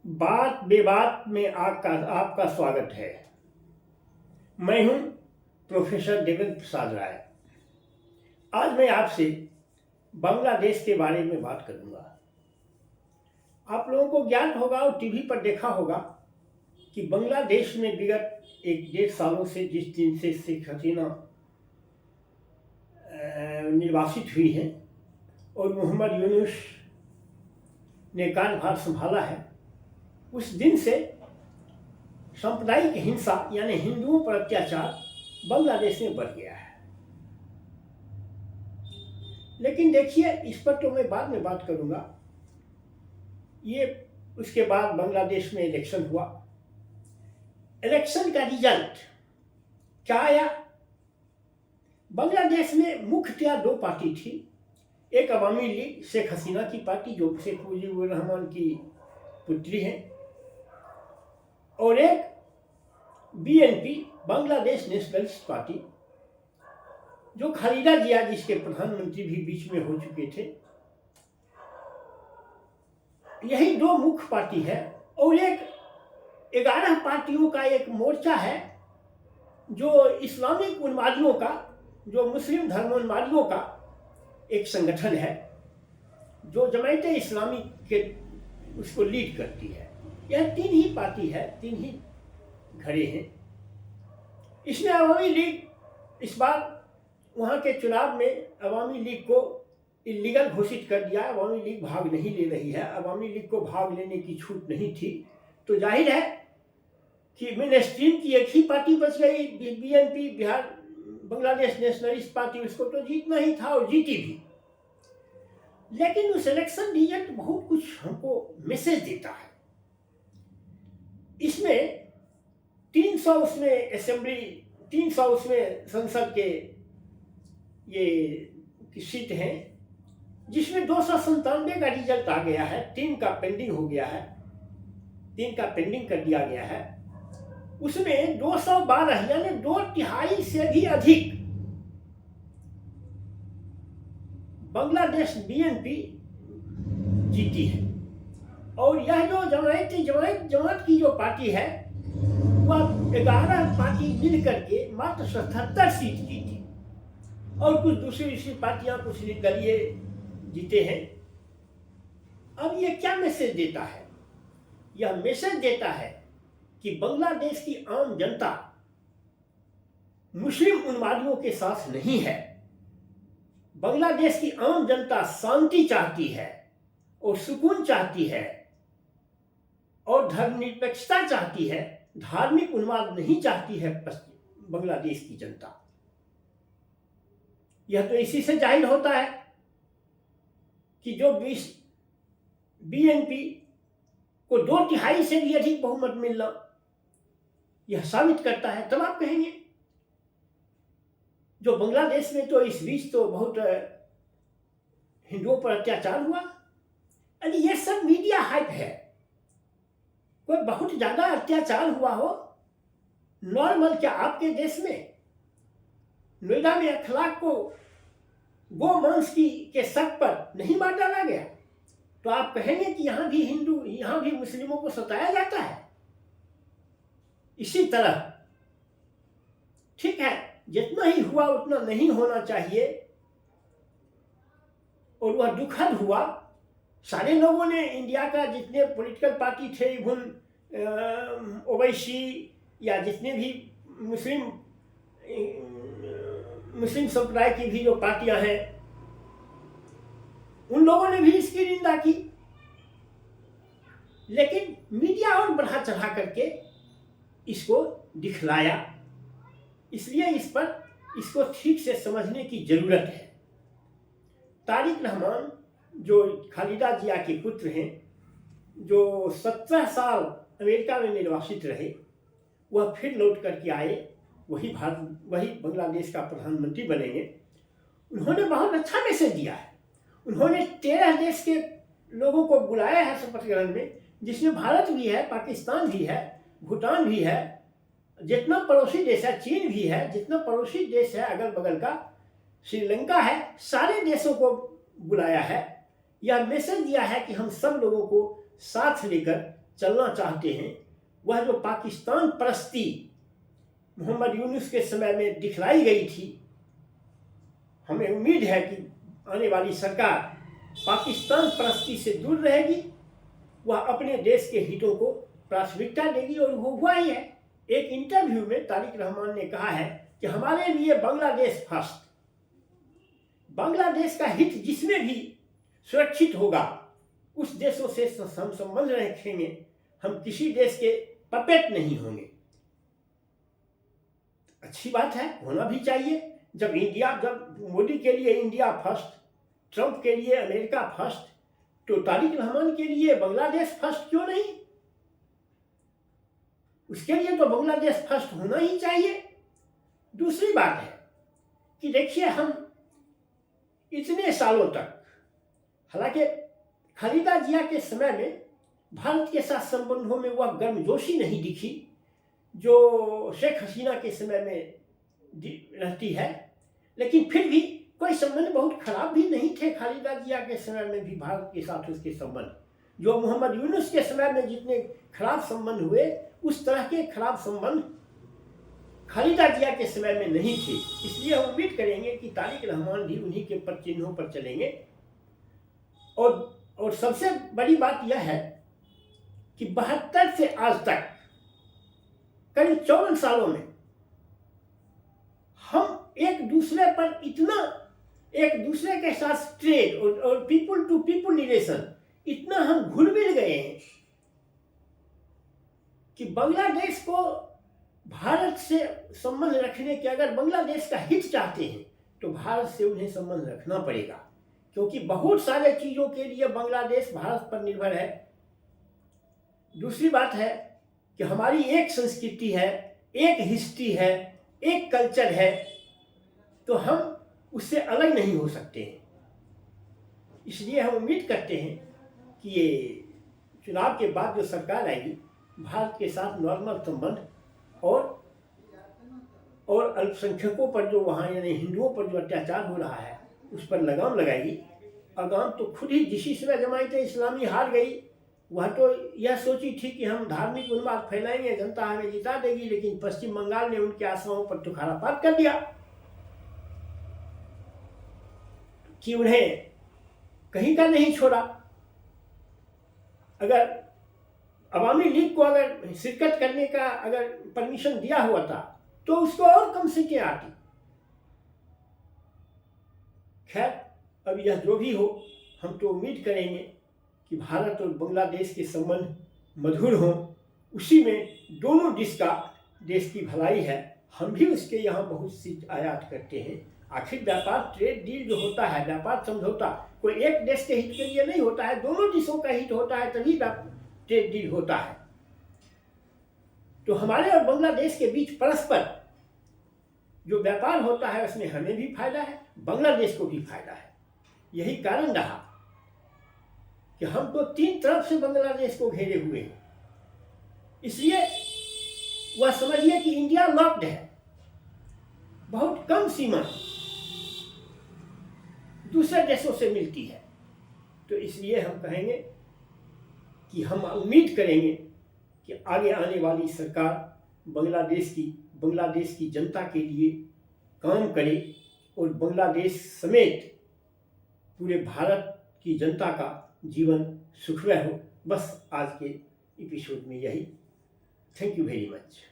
बात बेबात में आपका स्वागत है। मैं हूं प्रोफेसर देवेंद्र प्रसाद राय। आज मैं आपसे बांग्लादेश के बारे में बात करूंगा। आप लोगों को ज्ञात होगा और टीवी पर देखा होगा कि बांग्लादेश में विगत 1-1.5 सालों से जिस दिन से शेख हसीना निर्वासित हुई हैं और मोहम्मद यूनुस ने कार्यभार संभाला है, उस दिन से सांप्रदायिक हिंसा यानी हिंदुओं पर अत्याचार बांग्लादेश में बढ़ गया है। लेकिन देखिए, इस पर तो मैं बाद में बात करूंगा। ये उसके बाद बांग्लादेश में इलेक्शन हुआ। इलेक्शन का रिजल्ट क्या आया? बांग्लादेश में मुख्यतया 2 पार्टी थी। एक अवामी लीग, शेख हसीना की पार्टी जो शेख मुजीबुर रहमान की पुत्री है, और एक बीएनपी, बांग्लादेश नेशनलिस्ट पार्टी, जो खालिदा जिया जिसके प्रधानमंत्री भी बीच में हो चुके थे। यही 2 मुख्य पार्टी है और एक 11 पार्टियों का एक मोर्चा है जो इस्लामिक उन्मादियों का, जो मुस्लिम धर्मोन्मादियों का एक संगठन है जो जमायत इस्लामी के उसको लीड करती है। यह 3 ही पार्टी है, 3 ही घड़े हैं। इसमें अवामी लीग इस बार वहाँ के चुनाव में अवामी लीग को इलीगल घोषित कर दिया। अवामी लीग भाग नहीं ले रही है। अवामी लीग को भाग लेने की छूट नहीं थी, तो जाहिर है कि मेन स्ट्रीम की एक ही पार्टी बच गई, BNP, Bihar Bangladesh nationalist party. उसको तो जीतना ही था और जीती भी। लेकिन उस इलेक्शन रिजल्ट बहुत कुछ हमको मैसेज देता है। इसमें 300 उसमें असेंबली, 300 उसमें संसद के ये सीट हैं, जिसमें 297 का रिजल्ट आ गया है। 3 का पेंडिंग हो गया है, 3 का पेंडिंग कर दिया गया है। उसमें 212 यानी 2/3 से भी अधिक बांग्लादेश बीएनपी जीती है। और यह जो जमात की जो पार्टी है, वह 11 पार्टी मिल करके मात्र 77 सीट जीती और कुछ दूसरी पार्टियां, कुछ निर्दलीय जीते हैं। अब ये क्या मैसेज देता है? यह मैसेज देता है कि बांग्लादेश की आम जनता मुस्लिम उन्मादियों के साथ नहीं है। बांग्लादेश की आम जनता शांति चाहती है और सुकून चाहती है और धर्मनिरपेक्षता चाहती है। धार्मिक उन्माद नहीं चाहती है बांग्लादेश की जनता। यह तो इसी से जाहिर होता है कि जो बीएनपी को 2/3 से भी अधिक बहुमत मिलना, यह साबित करता है। तब आप कहेंगे जो बांग्लादेश में तो इस बीच तो बहुत हिंदुओं पर अत्याचार हुआ। अरे ये सब मीडिया हाइप है। कोई बहुत ज्यादा अत्याचार हुआ हो नॉर्मल क्या आपके देश में? नोएडा में अखलाक को गो मांस के शक पर नहीं मार डाला गया? तो आप कहेंगे कि यहाँ भी हिंदू, यहाँ भी मुस्लिमों को सताया जाता है। इसी तरह ठीक है, जितना ही हुआ उतना नहीं होना चाहिए और वह दुखद हुआ। सारे लोगों ने, इंडिया का जितने पॉलिटिकल पार्टी थे, इवन ओवैसी या जितने भी मुस्लिम संप्रदाय की भी जो पार्टियां हैं, उन लोगों ने भी इसकी निंदा की। लेकिन मीडिया और बढ़ा चढ़ा करके इसको दिखलाया। इसलिए इसको ठीक से समझने की जरूरत है। तारिक रहमान जो खालिदा जिया के पुत्र हैं, जो 17 साल अमेरिका में निर्वासित रहे, वह फिर लौट करके आए, वही बांग्लादेश का प्रधानमंत्री बनेंगे। उन्होंने बहुत अच्छा मैसेज दिया है। उन्होंने 13 देश के लोगों को बुलाया है शपथ ग्रहण में, जिसमें भारत भी है, पाकिस्तान भी है, भूटान भी है, जितना पड़ोसी देश है, चीन भी है, जितना पड़ोसी देश है अगल बगल का, श्रीलंका है, सारे देशों को बुलाया है। यह मैसेज दिया है कि हम सब लोगों को साथ लेकर चलना चाहते हैं, वह जो पाकिस्तान परस्ती मोहम्मद यूनुस के समय में दिखलाई गई थी, हमें उम्मीद है कि आने वाली सरकार पाकिस्तान परस्ती से दूर रहेगी, वह अपने देश के हितों को प्राथमिकता देगी। और वो हुआ ही है। एक इंटरव्यू में तारिक रहमान ने कहा है कि हमारे लिए बांग्लादेश फर्स्ट, बांग्लादेश का हित जिसमें भी सुरक्षित होगा उस देशों से हम संबंध रखेंगे, हम किसी देश के पपेट नहीं होंगे। अच्छी बात है, होना भी चाहिए। जब मोदी के लिए इंडिया फर्स्ट, ट्रंप के लिए अमेरिका फर्स्ट, तो तारिक रहमान के लिए बांग्लादेश फर्स्ट क्यों नहीं? उसके लिए तो बांग्लादेश फर्स्ट होना ही चाहिए। दूसरी बात है कि देखिए, हम इतने सालों तक, हालांकि खालिदा जिया के समय में भारत के साथ संबंधों में वह गर्मजोशी नहीं दिखी जो शेख हसीना के समय में रहती है, लेकिन फिर भी कोई संबंध बहुत खराब भी नहीं थे खालिदा जिया के समय में भी भारत के साथ उसके संबंध। जो मोहम्मद यूनुस के समय में जितने खराब संबंध हुए, उस तरह के खराब संबंध खालिदा जिया के समय में नहीं थे। इसलिए हम उम्मीद करेंगे कि तारिक रहमान भी उन्हीं के पद चिन्हों पर चलेंगे। और सबसे बड़ी बात यह है कि 72 से आज तक करीब 54 सालों में हम एक दूसरे पर इतना, एक दूसरे के साथ ट्रेड और पीपल टू पीपल रिलेशन इतना हम घुल मिल गए हैं कि बांग्लादेश को भारत से संबंध रखने के, अगर बांग्लादेश का हित चाहते हैं तो भारत से उन्हें संबंध रखना पड़ेगा, क्योंकि बहुत सारे चीज़ों के लिए बांग्लादेश भारत पर निर्भर है। दूसरी बात है कि हमारी एक संस्कृति है, एक हिस्ट्री है, एक कल्चर है, तो हम उससे अलग नहीं हो सकते हैं। इसलिए हम उम्मीद करते हैं कि ये चुनाव के बाद जो सरकार आएगी, भारत के साथ नॉर्मल संबंध और अल्पसंख्यकों पर जो वहाँ यानी हिंदुओं पर जो अत्याचार हो रहा है उस पर लगाम लगाएगी। लगाम तो खुद ही जिस समय जमायत इस्लामी हार गई, वह तो यह सोची थी कि हम धार्मिक उन्माद फैलाएंगे, जनता हमें जिता देगी, लेकिन पश्चिम बंगाल ने उनके आशाओं पर तो खारापात कर दिया कि उन्हें कहीं का नहीं छोड़ा। अगर अवामी लीग को अगर शिरकत करने का अगर परमिशन दिया हुआ था तो उसको और कम सीटें आती। खैर, अब यह जो भी हो, हम तो उम्मीद करेंगे कि भारत और बांग्लादेश के संबंध मधुर हों, उसी में दोनों देश की भलाई है। हम भी उसके यहाँ बहुत सी आयात करते हैं। आखिर व्यापार ट्रेड डील जो होता है, व्यापार समझौता, कोई एक देश के हित के लिए नहीं होता है, दोनों देशों का हित होता है, तभी ट्रेड डील होता है। तो हमारे और बांग्लादेश के बीच परस्पर जो व्यापार होता है उसमें हमें भी फायदा है, बांग्लादेश को भी फायदा है। यही कारण रहा कि हम तो 3 तरफ से बांग्लादेश को घेरे हुए हैं। इसलिए वह समझिए कि इंडिया लॉक्ड है, बहुत कम सीमा दूसरे देशों से मिलती है। तो इसलिए हम कहेंगे कि हम उम्मीद करेंगे कि आगे आने वाली सरकार बांग्लादेश की जनता के लिए काम करे और बांग्लादेश समेत पूरे भारत की जनता का जीवन सुखमय हो। बस आज के एपिसोड में यही। Thank you very much.